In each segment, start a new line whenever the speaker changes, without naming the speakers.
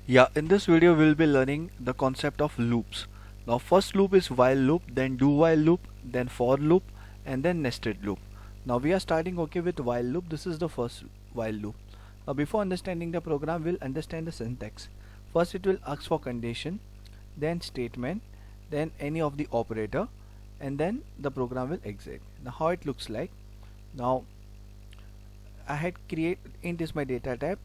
Yeah, in this video we'll be learning the concept of loops. Now first loop is while loop, then do while loop, then for loop, and then nested loop. Now we are starting with while loop. This is the first while loop. Now before understanding the program, we'll understand the syntax. First it will ask for condition, then statement, then any of the operator, and then the program will exit. Now how it looks like. Now I had create int is my data type,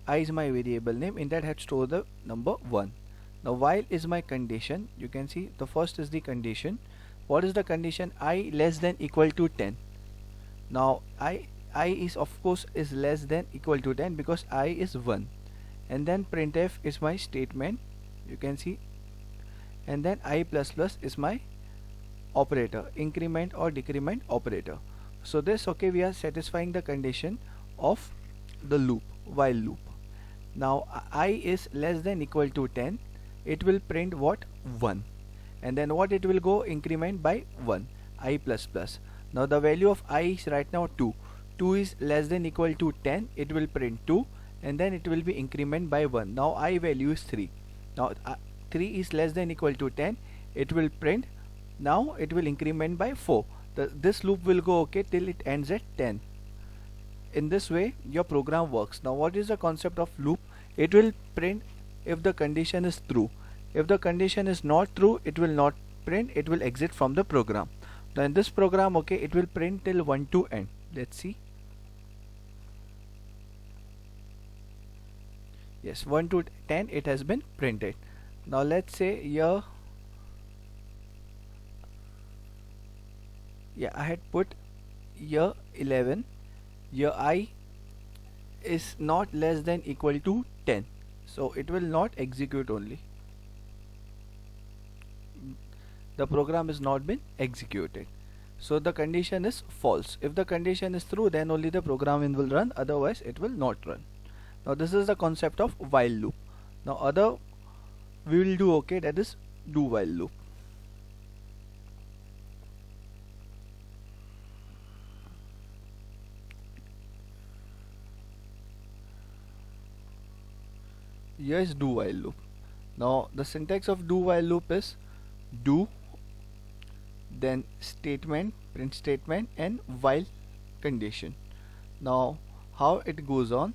I is my variable name, in that I had store the number 1. Now while is my condition, you can see the first is the condition. What is the condition? I less than equal to 10. Now I is of course is less than equal to 10 because I is 1. And then printf is my statement, you can see, and then I plus plus is my operator, increment or decrement operator. So this we are satisfying the condition of the loop, while loop. Now I is less than equal to 10, it will print what? 1. And then what it will go? Increment by 1, I plus plus. Now the value of I is right now 2. 2 is less than equal to 10, it will print 2, and then it will be increment by 1. Now I value is 3. Now 3 is less than equal to 10, it will print, now it will increment by 4. This loop will go till it ends at 10. In this way your program works. Now what is the concept of loop? It will print if the condition is true. If the condition is not true, it will not print, it will exit from the program. Now in this program it will print till 1 to end. Let's see. Yes, 1 to 10 it has been printed. Now let's say here, yeah, I had put here 11, here I is not less than equal to 10, so it will not execute only. The program has not been executed, so the condition is false. If the condition is true, then only the program will run, otherwise it will not run. Now this is the concept of while loop. Now other we will do that is do while loop. Here is do while loop. Now the syntax of do while loop is do, then statement, print statement, and while condition. Now how it goes on,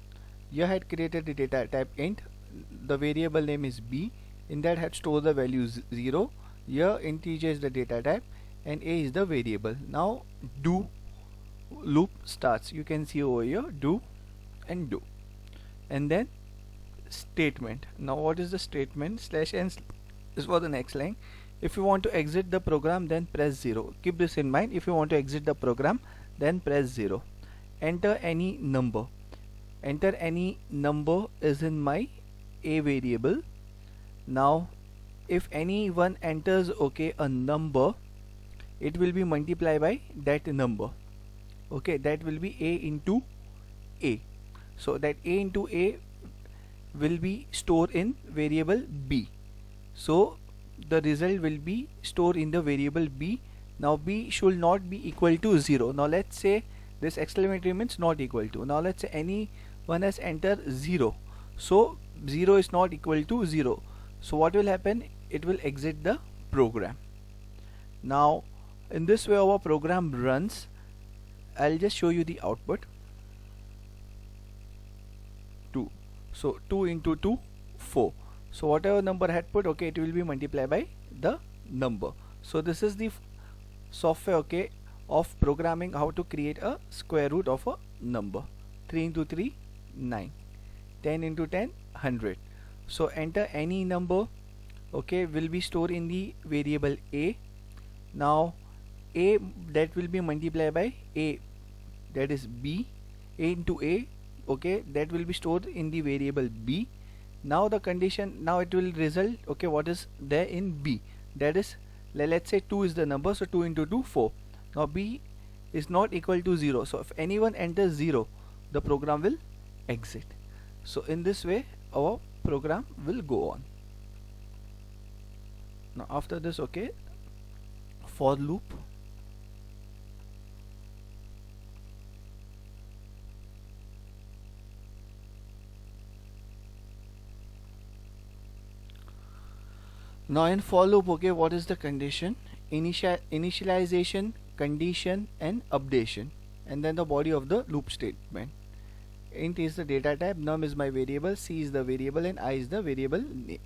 you had created the data type int, the variable name is b, in that had store the value 0, here integer is the data type and a is the variable. Now do loop starts, you can see over here do and do, and then statement. Now what is the statement? Slash n is for the next line. If you want to exit the program, then press 0. Keep this in mind. If you want to exit the program, then press 0. Enter any number. Enter any number is in my a variable. Now if anyone enters a number, it will be multiplied by that number. That will be a into a. So that a into a will be stored in variable b. So the result will be stored in the variable b. Now b should not be equal to 0. Now let's say this exclamatory means not equal to. Now let's say anyone has entered 0. So 0 is not equal to 0. So what will happen? It will exit the program. Now in this way our program runs. I'll just show you the output. 2. So 2 into 2, 4. So whatever number I had put, it will be multiplied by the number. So this is the software of programming, how to create a square root of a number. 3 into 3, 9. 10 into 10, 100. So enter any number will be stored in the variable a. Now a that will be multiplied by a, that is b. A into a, that will be stored in the variable b. Now the condition, now it will result what is there in b, that is, let's say 2 is the number, so 2 into 2, 4. Now b is not equal to 0, so if anyone enters 0, the program will exit. So in this way our program will go on. Now after this for loop. Now in for loop, okay, what is the condition? Initialization, condition and updation, and then the body of the loop statement. Int is the data type, num is my variable, c is the variable and I is the variable name.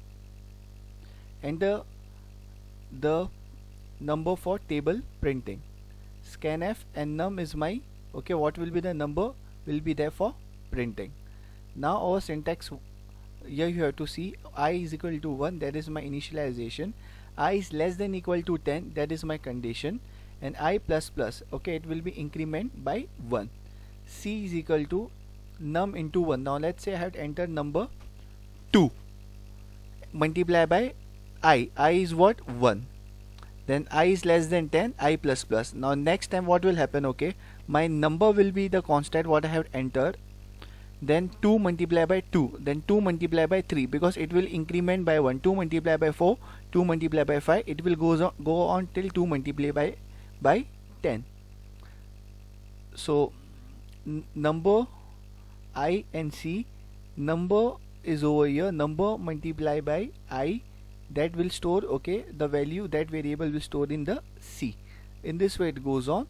Enter the number for table printing. Scanf and num is my, okay, what will be the number will be there for printing. Now our syntax, here you have to see I is equal to 1, that is my initialization. I is less than equal to 10, that is my condition, and I plus plus, okay, it will be increment by 1. C is equal to num into 1. Now let's say I have entered number 2, multiply by I is what? 1. Then I is less than 10, I plus plus. Now next time what will happen, okay, my number will be the constant what I have entered, then 2 multiply by 2, then 2 multiply by 3, because it will increment by 1, 2 multiply by 4, 2 multiply by 5, it will go on till 2 multiply by 10. So number I and C, number is over here, number multiply by I, that will store, okay, the value, that variable will store in the C. In this way it goes on.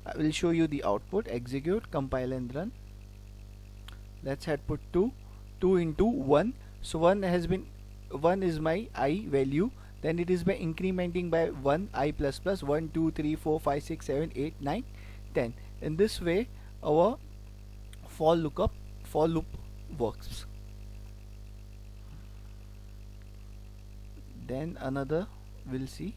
I will show you the output. Execute, compile and run. Let's put 2 into 1. So 1 is my I value, then it is by incrementing by 1 I plus plus 1 2 3 4 5 6 7 8 9 10. In this way our for loop works. Then another we'll see.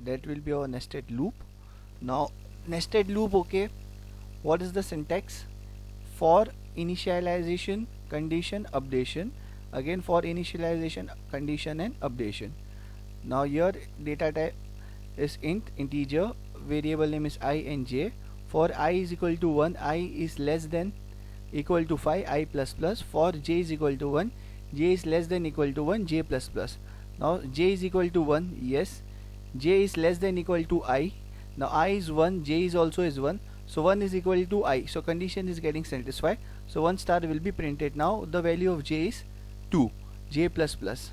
That will be our nested loop. Now nested loop, okay, what is the syntax? For initialization, condition, updation. Again for initialization, condition and updation. Now here data type is int, integer, variable name is I and j. For I is equal to 1, I is less than equal to 5, I plus plus. For j is equal to 1, j is less than equal to 1, j plus plus. Now j is equal to 1, yes. J is less than equal to I. Now I is 1, j is also is 1, so 1 is equal to I, so condition is getting satisfied, so 1 star will be printed. Now the value of j is 2, j plus plus.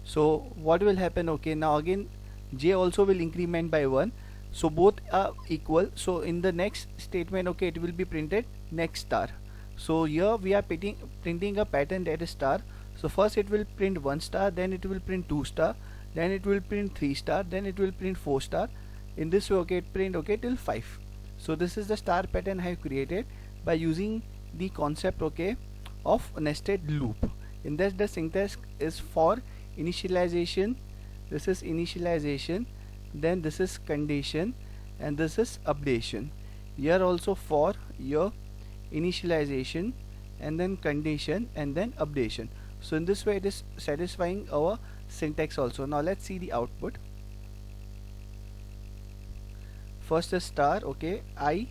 So what will happen, okay, now again j also will increment by 1, so both are equal. So in the next statement, okay, it will be printed next star. So here we are printing a pattern that is star. So first it will print 1 star, then it will print 2 star, then it will print 3 star, then it will print 4 star. In this way, okay, it print, okay, till 5. So this is the star pattern I have created by using the concept, okay, of nested loop. In that the syntax is for initialization, this is initialization, then this is condition, and this is updation. Here also for your initialization, and then condition, and then updation. So in this way it is satisfying our syntax also. Now let's see the output. First is star, okay, I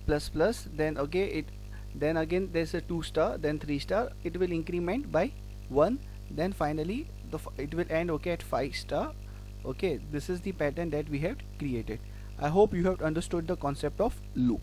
plus plus, then okay, then again there's a 2 star, then 3 star, it will increment by 1, then finally it will end, okay, at 5 star. Okay, this is the pattern that we have created. I hope you have understood the concept of loop.